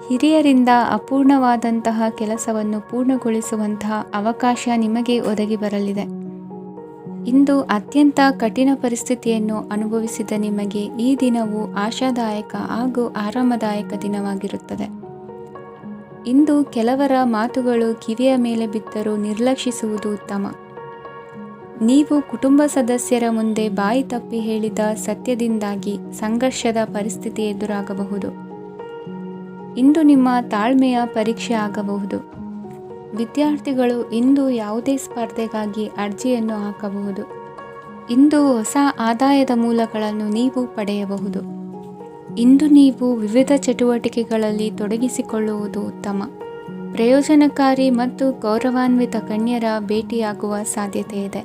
ಹಿರಿಯರಿಂದ ಅಪೂರ್ಣವಾದಂತಹ ಕೆಲಸವನ್ನು ಪೂರ್ಣಗೊಳಿಸುವಂತಹ ಅವಕಾಶ ನಿಮಗೆ ಒದಗಿ ಬರಲಿದೆ. ಇಂದು ಅತ್ಯಂತ ಕಠಿಣ ಪರಿಸ್ಥಿತಿಯನ್ನು ಅನುಭವಿಸಿದ ನಿಮಗೆ ಈ ದಿನವು ಆಶಾದಾಯಕ ಹಾಗೂ ಆರಾಮದಾಯಕ ದಿನವಾಗಿರುತ್ತದೆ. ಇಂದು ಕೆಲವರ ಮಾತುಗಳು ಕಿವಿಯ ಮೇಲೆ ಬಿದ್ದರೂ ನಿರ್ಲಕ್ಷಿಸುವುದು ಉತ್ತಮ. ನೀವು ಕುಟುಂಬ ಸದಸ್ಯರ ಮುಂದೆ ಬಾಯಿ ತಪ್ಪಿ ಹೇಳಿದ ಸತ್ಯದಿಂದಾಗಿ ಸಂಘರ್ಷದ ಪರಿಸ್ಥಿತಿ ಎದುರಾಗಬಹುದು. ಇಂದು ನಿಮ್ಮ ತಾಳ್ಮೆಯ ಪರೀಕ್ಷೆ ಆಗಬಹುದು. ವಿದ್ಯಾರ್ಥಿಗಳು ಇಂದು ಯಾವುದೇ ಸ್ಪರ್ಧೆಗಾಗಿ ಅರ್ಜಿಯನ್ನು ಹಾಕಬಹುದು. ಇಂದು ಹೊಸ ಆದಾಯದ ಮೂಲಗಳನ್ನು ನೀವು ಪಡೆಯಬಹುದು. ಇಂದು ನೀವು ವಿವಿಧ ಚಟುವಟಿಕೆಗಳಲ್ಲಿ ತೊಡಗಿಸಿಕೊಳ್ಳುವುದು ಉತ್ತಮ. ಪ್ರಯೋಜನಕಾರಿ ಮತ್ತು ಗೌರವಾನ್ವಿತ ಗಣ್ಯರ ಭೇಟಿಯಾಗುವ ಸಾಧ್ಯತೆ ಇದೆ.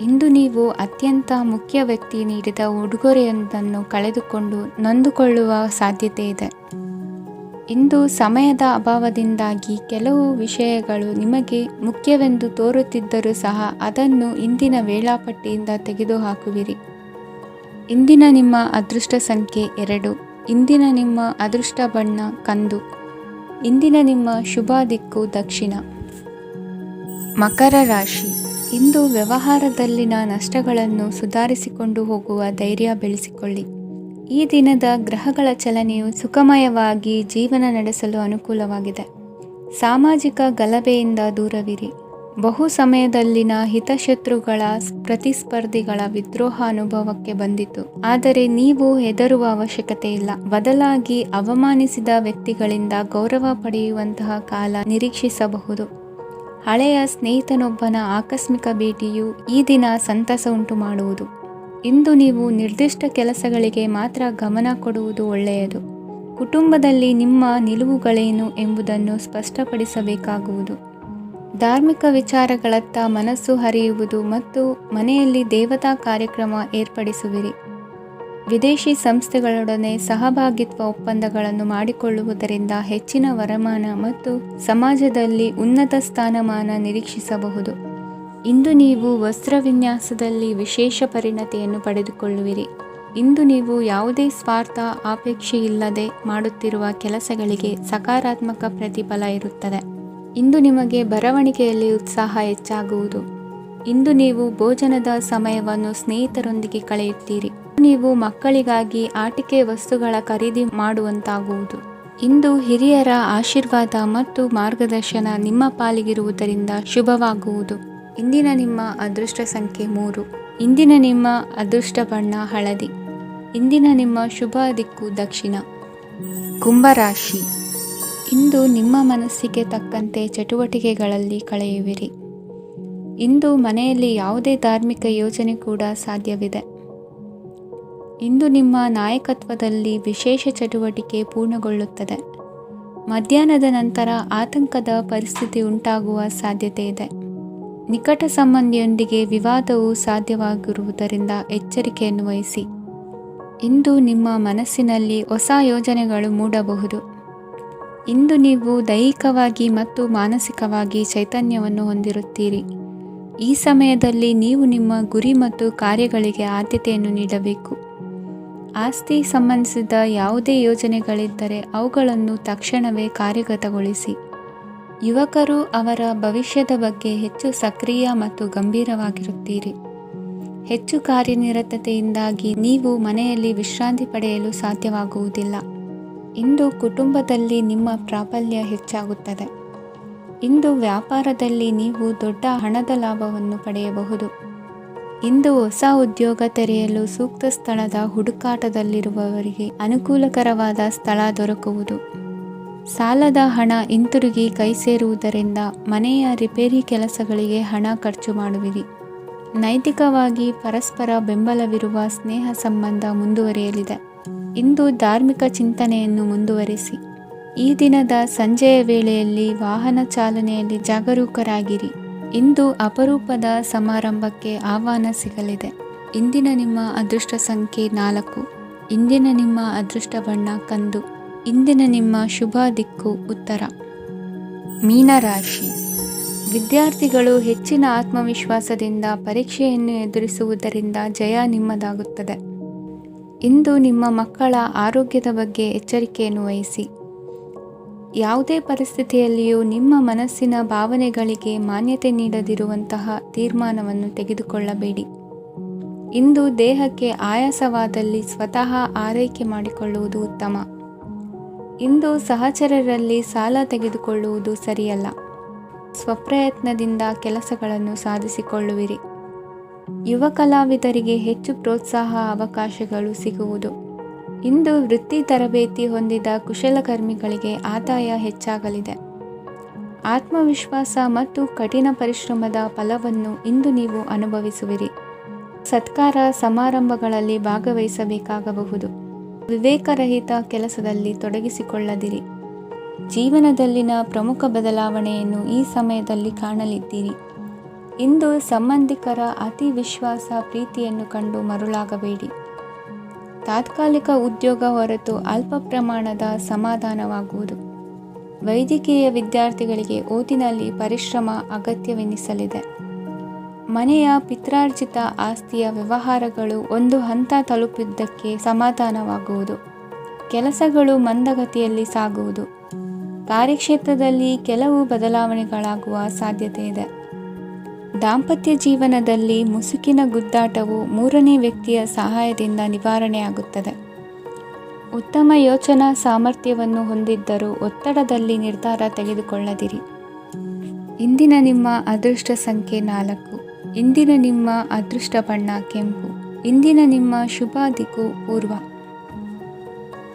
ಇಂದು ನೀವು ಅತ್ಯಂತ ಮುಖ್ಯ ವ್ಯಕ್ತಿ ನೀಡಿದ ಉಡುಗೊರೆಯೊಂದನ್ನು ಕಳೆದುಕೊಂಡು ನೊಂದುಕೊಳ್ಳುವ ಸಾಧ್ಯತೆ ಇದೆ. ಇಂದು ಸಮಯದ ಅಭಾವದಿಂದಾಗಿ ಕೆಲವು ವಿಷಯಗಳು ನಿಮಗೆ ಮುಖ್ಯವೆಂದು ತೋರುತ್ತಿದ್ದರೂ ಸಹ ಅದನ್ನು ಇಂದಿನ ವೇಳಾಪಟ್ಟಿಯಿಂದ ತೆಗೆದುಹಾಕುವಿರಿ. ಇಂದಿನ ನಿಮ್ಮ ಅದೃಷ್ಟ ಸಂಖ್ಯೆ 2. ಇಂದಿನ ನಿಮ್ಮ ಅದೃಷ್ಟ ಬಣ್ಣ ಕಂದು. ಇಂದಿನ ನಿಮ್ಮ ಶುಭ ದಿಕ್ಕು ದಕ್ಷಿಣ. ಮಕರ ರಾಶಿ. ಇಂದು ವ್ಯವಹಾರದಲ್ಲಿನ ನಷ್ಟಗಳನ್ನು ಸುಧಾರಿಸಿಕೊಂಡು ಹೋಗುವ ಧೈರ್ಯ ಬೆಳೆಸಿಕೊಳ್ಳಿ. ಈ ದಿನದ ಗ್ರಹಗಳ ಚಲನೆಯು ಸುಖಮಯವಾಗಿ ಜೀವನ ನಡೆಸಲು ಅನುಕೂಲವಾಗಿದೆ. ಸಾಮಾಜಿಕ ಗಲಭೆಯಿಂದ ದೂರವಿರಿ. ಬಹು ಸಮಯದಲ್ಲಿನ ಹಿತಶತ್ರುಗಳ ಪ್ರತಿಸ್ಪರ್ಧಿಗಳ ವಿದ್ರೋಹ ಅನುಭವಕ್ಕೆ ಬಂದಿತು. ಆದರೆ ನೀವು ಹೆದರುವ ಅವಶ್ಯಕತೆ ಇಲ್ಲ. ಬದಲಾಗಿ ಅವಮಾನಿಸಿದ ವ್ಯಕ್ತಿಗಳಿಂದ ಗೌರವ ಪಡೆಯುವಂತಹ ಕಾಲ ನಿರೀಕ್ಷಿಸಬಹುದು. ಹಳೆಯ ಸ್ನೇಹಿತನೊಬ್ಬನ ಆಕಸ್ಮಿಕ ಭೇಟಿಯು ಈ ದಿನ ಸಂತಸ ಉಂಟು ಮಾಡುವುದು. ಇಂದು ನೀವು ನಿರ್ದಿಷ್ಟ ಕೆಲಸಗಳಿಗೆ ಮಾತ್ರ ಗಮನ ಕೊಡುವುದು ಒಳ್ಳೆಯದು. ಕುಟುಂಬದಲ್ಲಿ ನಿಮ್ಮ ನಿಲುವುಗಳೇನು ಎಂಬುದನ್ನು ಸ್ಪಷ್ಟಪಡಿಸಬೇಕಾಗುವುದು. ಧಾರ್ಮಿಕ ವಿಚಾರಗಳತ್ತ ಮನಸ್ಸು ಹರಿಯುವುದು ಮತ್ತು ಮನೆಯಲ್ಲಿ ದೇವತಾ ಕಾರ್ಯಕ್ರಮ ಏರ್ಪಡಿಸುವಿರಿ. ವಿದೇಶಿ ಸಂಸ್ಥೆಗಳೊಡನೆ ಸಹಭಾಗಿತ್ವ ಒಪ್ಪಂದಗಳನ್ನು ಮಾಡಿಕೊಳ್ಳುವುದರಿಂದ ಹೆಚ್ಚಿನ ವರಮಾನ ಮತ್ತು ಸಮಾಜದಲ್ಲಿ ಉನ್ನತ ಸ್ಥಾನಮಾನ ನಿರೀಕ್ಷಿಸಬಹುದು. ಇಂದು ನೀವು ವಸ್ತ್ರವಿನ್ಯಾಸದಲ್ಲಿ ವಿಶೇಷ ಪರಿಣತಿಯನ್ನು ಪಡೆದುಕೊಳ್ಳುವಿರಿ. ಇಂದು ನೀವು ಯಾವುದೇ ಸ್ವಾರ್ಥ ಅಪೇಕ್ಷೆಯಿಲ್ಲದೆ ಮಾಡುತ್ತಿರುವ ಕೆಲಸಗಳಿಗೆ ಸಕಾರಾತ್ಮಕ ಪ್ರತಿಫಲ ಇರುತ್ತದೆ. ಇಂದು ನಿಮಗೆ ಬರವಣಿಗೆಯಲ್ಲಿ ಉತ್ಸಾಹ ಹೆಚ್ಚಾಗುವುದು. ಇಂದು ನೀವು ಭೋಜನದ ಸಮಯವನ್ನು ಸ್ನೇಹಿತರೊಂದಿಗೆ ಕಳೆಯುತ್ತೀರಿ. ನೀವು ಮಕ್ಕಳಿಗಾಗಿ ಆಟಿಕೆ ವಸ್ತುಗಳ ಖರೀದಿ ಮಾಡುವಂತಾಗುವುದು. ಇಂದು ಹಿರಿಯರ ಆಶೀರ್ವಾದ ಮತ್ತು ಮಾರ್ಗದರ್ಶನ ನಿಮ್ಮ ಪಾಲಿಗಿರುವುದರಿಂದ ಶುಭವಾಗುವುದು. ಇಂದಿನ ನಿಮ್ಮ ಅದೃಷ್ಟ ಸಂಖ್ಯೆ 3. ಇಂದಿನ ನಿಮ್ಮ ಅದೃಷ್ಟ ಬಣ್ಣ ಹಳದಿ. ಇಂದಿನ ನಿಮ್ಮ ಶುಭ ದಿಕ್ಕು ದಕ್ಷಿಣ. ಕುಂಭರಾಶಿ. ಇಂದು ನಿಮ್ಮ ಮನಸ್ಸಿಗೆ ತಕ್ಕಂತೆ ಚಟುವಟಿಕೆಗಳಲ್ಲಿ ಕಳೆಯುವಿರಿ. ಇಂದು ಮನೆಯಲ್ಲಿ ಯಾವುದೇ ಧಾರ್ಮಿಕ ಯೋಜನೆ ಕೂಡ ಸಾಧ್ಯವಿದೆ. ಇಂದು ನಿಮ್ಮ ನಾಯಕತ್ವದಲ್ಲಿ ವಿಶೇಷ ಚಟುವಟಿಕೆ ಪೂರ್ಣಗೊಳ್ಳುತ್ತದೆ. ಮಧ್ಯಾಹ್ನದ ನಂತರ ಆತಂಕದ ಪರಿಸ್ಥಿತಿ ಉಂಟಾಗುವ ಸಾಧ್ಯತೆ ಇದೆ. ನಿಕಟ ಸಂಬಂಧಿಯೊಂದಿಗೆ ವಿವಾದವು ಸಾಧ್ಯವಾಗಿರುವುದರಿಂದ ಎಚ್ಚರಿಕೆಯನ್ನು ವಹಿಸಿ. ಇಂದು ನಿಮ್ಮ ಮನಸ್ಸಿನಲ್ಲಿ ಹೊಸ ಯೋಜನೆಗಳು ಮೂಡಬಹುದು. ಇಂದು ನೀವು ದೈಹಿಕವಾಗಿ ಮತ್ತು ಮಾನಸಿಕವಾಗಿ ಚೈತನ್ಯವನ್ನು ಹೊಂದಿರುತ್ತೀರಿ. ಈ ಸಮಯದಲ್ಲಿ ನೀವು ನಿಮ್ಮ ಗುರಿ ಮತ್ತು ಕಾರ್ಯಗಳಿಗೆ ಆದ್ಯತೆಯನ್ನು ನೀಡಬೇಕು. ಆಸ್ತಿ ಸಂಬಂಧಿಸಿದ ಯಾವುದೇ ಯೋಜನೆಗಳಿದ್ದರೆ ಅವುಗಳನ್ನು ತಕ್ಷಣವೇ ಕಾರ್ಯಗತಗೊಳಿಸಿ. ಯುವಕರು ಅವರ ಭವಿಷ್ಯದ ಬಗ್ಗೆ ಹೆಚ್ಚು ಸಕ್ರಿಯ ಮತ್ತು ಗಂಭೀರವಾಗಿರುತ್ತೀರಿ. ಹೆಚ್ಚು ಕಾರ್ಯನಿರತತೆಯಿಂದಾಗಿ ನೀವು ಮನೆಯಲ್ಲಿ ವಿಶ್ರಾಂತಿ ಪಡೆಯಲು ಸಾಧ್ಯವಾಗುವುದಿಲ್ಲ. ಇಂದು ಕುಟುಂಬದಲ್ಲಿ ನಿಮ್ಮ ಪ್ರಾಬಲ್ಯ ಹೆಚ್ಚಾಗುತ್ತದೆ. ಇಂದು ವ್ಯಾಪಾರದಲ್ಲಿ ನೀವು ದೊಡ್ಡ ಹಣದ ಲಾಭವನ್ನು ಪಡೆಯಬಹುದು. ಇಂದು ಹೊಸ ಉದ್ಯೋಗ ತೆರೆಯಲು ಸೂಕ್ತ ಸ್ಥಳದ ಹುಡುಕಾಟದಲ್ಲಿರುವವರಿಗೆ ಅನುಕೂಲಕರವಾದ ಸ್ಥಳ ದೊರಕುವುದು. ಸಾಲದ ಹಣ ಹಿಂತಿರುಗಿ ಕೈ ಸೇರುವುದರಿಂದ ಮನೆಯ ರಿಪೇರಿ ಕೆಲಸಗಳಿಗೆ ಹಣ ಖರ್ಚು ಮಾಡುವಿರಿ. ನೈತಿಕವಾಗಿ ಪರಸ್ಪರ ಬೆಂಬಲವಿರುವ ಸ್ನೇಹ ಸಂಬಂಧ ಮುಂದುವರಿಯಲಿದೆ. ಇಂದು ಧಾರ್ಮಿಕ ಚಿಂತನೆಯನ್ನು ಮುಂದುವರಿಸಿ. ಈ ದಿನದ ಸಂಜೆಯ ವೇಳೆಯಲ್ಲಿ ವಾಹನ ಚಾಲನೆಯಲ್ಲಿ ಜಾಗರೂಕರಾಗಿರಿ. ಇಂದು ಅಪರೂಪದ ಸಮಾರಂಭಕ್ಕೆ ಆಹ್ವಾನ ಸಿಗಲಿದೆ. ಇಂದಿನ ನಿಮ್ಮ ಅದೃಷ್ಟ ಸಂಖ್ಯೆ 4. ಇಂದಿನ ನಿಮ್ಮ ಅದೃಷ್ಟ ಬಣ್ಣ ಕಂದು. ಇಂದಿನ ನಿಮ್ಮ ಶುಭ ದಿಕ್ಕು ಉತ್ತರ. ಮೀನರಾಶಿ. ವಿದ್ಯಾರ್ಥಿಗಳು ಹೆಚ್ಚಿನ ಆತ್ಮವಿಶ್ವಾಸದಿಂದ ಪರೀಕ್ಷೆಯನ್ನು ಎದುರಿಸುವುದರಿಂದ ಜಯ ನಿಮ್ಮದಾಗುತ್ತದೆ. ಇಂದು ನಿಮ್ಮ ಮಕ್ಕಳ ಆರೋಗ್ಯದ ಬಗ್ಗೆ ಎಚ್ಚರಿಕೆಯನ್ನು ವಹಿಸಿ. ಯಾವುದೇ ಪರಿಸ್ಥಿತಿಯಲ್ಲಿಯೂ ನಿಮ್ಮ ಮನಸ್ಸಿನ ಭಾವನೆಗಳಿಗೆ ಮಾನ್ಯತೆ ನೀಡದಿರುವಂತಹ ತೀರ್ಮಾನವನ್ನು ತೆಗೆದುಕೊಳ್ಳಬೇಡಿ. ಇಂದು ದೇಹಕ್ಕೆ ಆಯಾಸವಾದಲ್ಲಿ ಸ್ವತಃ ಆರೈಕೆ ಮಾಡಿಕೊಳ್ಳುವುದು ಉತ್ತಮ. ಇಂದು ಸಹಚರರಲ್ಲಿ ಸಾಲ ತೆಗೆದುಕೊಳ್ಳುವುದು ಸರಿಯಲ್ಲ. ಸ್ವಪ್ರಯತ್ನದಿಂದ ಕೆಲಸಗಳನ್ನು ಸಾಧಿಸಿಕೊಳ್ಳುವಿರಿ. ಯುವ ಕಲಾವಿದರಿಗೆ ಹೆಚ್ಚು ಪ್ರೋತ್ಸಾಹ ಅವಕಾಶಗಳು ಸಿಗುವುದು. ಇಂದು ವೃತ್ತಿ ತರಬೇತಿ ಹೊಂದಿದ ಕುಶಲಕರ್ಮಿಗಳಿಗೆ ಆದಾಯ ಹೆಚ್ಚಾಗಲಿದೆ. ಆತ್ಮವಿಶ್ವಾಸ ಮತ್ತು ಕಠಿಣ ಪರಿಶ್ರಮದ ಫಲವನ್ನು ಇಂದು ನೀವು ಅನುಭವಿಸುವಿರಿ. ಸತ್ಕಾರ ಸಮಾರಂಭಗಳಲ್ಲಿ ಭಾಗವಹಿಸಬೇಕಾಗಬಹುದು. ವಿವೇಕರಹಿತ ಕೆಲಸದಲ್ಲಿ ತೊಡಗಿಸಿಕೊಳ್ಳದಿರಿ. ಜೀವನದಲ್ಲಿನ ಪ್ರಮುಖ ಬದಲಾವಣೆಯನ್ನು ಈ ಸಮಯದಲ್ಲಿ ಕಾಣಲಿದ್ದೀರಿ. ಇಂದು ಸಂಬಂಧಿಕರ ಅತಿ ವಿಶ್ವಾಸ ಪ್ರೀತಿಯನ್ನು ಕಂಡು ಮರುಳಾಗಬೇಡಿ. ತಾತ್ಕಾಲಿಕ ಉದ್ಯೋಗ ಹೊರತು ಅಲ್ಪ ಪ್ರಮಾಣದ ಸಮಾಧಾನವಾಗುವುದು. ವೈದ್ಯಕೀಯ ವಿದ್ಯಾರ್ಥಿಗಳಿಗೆ ಓದಿನಲ್ಲಿ ಪರಿಶ್ರಮ ಅಗತ್ಯವೆನಿಸಲಿದೆ. ಮನೆಯ ಪಿತ್ರಾರ್ಜಿತ ಆಸ್ತಿಯ ವ್ಯವಹಾರಗಳು ಒಂದು ಹಂತ ತಲುಪಿದ್ದಕ್ಕೆ ಸಮಾಧಾನವಾಗುವುದು. ಕೆಲಸಗಳು ಮಂದಗತಿಯಲ್ಲಿ ಸಾಗುವುದು. ಕಾರ್ಯಕ್ಷೇತ್ರದಲ್ಲಿ ಕೆಲವು ಬದಲಾವಣೆಗಳಾಗುವ ಸಾಧ್ಯತೆ ಇದೆ. ದಾಂಪತ್ಯ ಜೀವನದಲ್ಲಿ ಮುಸುಕಿನ ಗುದ್ದಾಟವು ಮೂರನೇ ವ್ಯಕ್ತಿಯ ಸಹಾಯದಿಂದ ನಿವಾರಣೆಯಾಗುತ್ತದೆ. ಉತ್ತಮ ಯೋಚನಾ ಸಾಮರ್ಥ್ಯವನ್ನು ಹೊಂದಿದ್ದರೂ ಒತ್ತಡದಲ್ಲಿ ನಿರ್ಧಾರ ತೆಗೆದುಕೊಳ್ಳದಿರಿ. ಇಂದಿನ ನಿಮ್ಮ ಅದೃಷ್ಟ ಸಂಖ್ಯೆ 4. ಇಂದಿನ ನಿಮ್ಮ ಅದೃಷ್ಟ ಬಣ್ಣ ಕೆಂಪು. ಇಂದಿನ ನಿಮ್ಮ ಶುಭ ದಿಕ್ಕು ಪೂರ್ವ.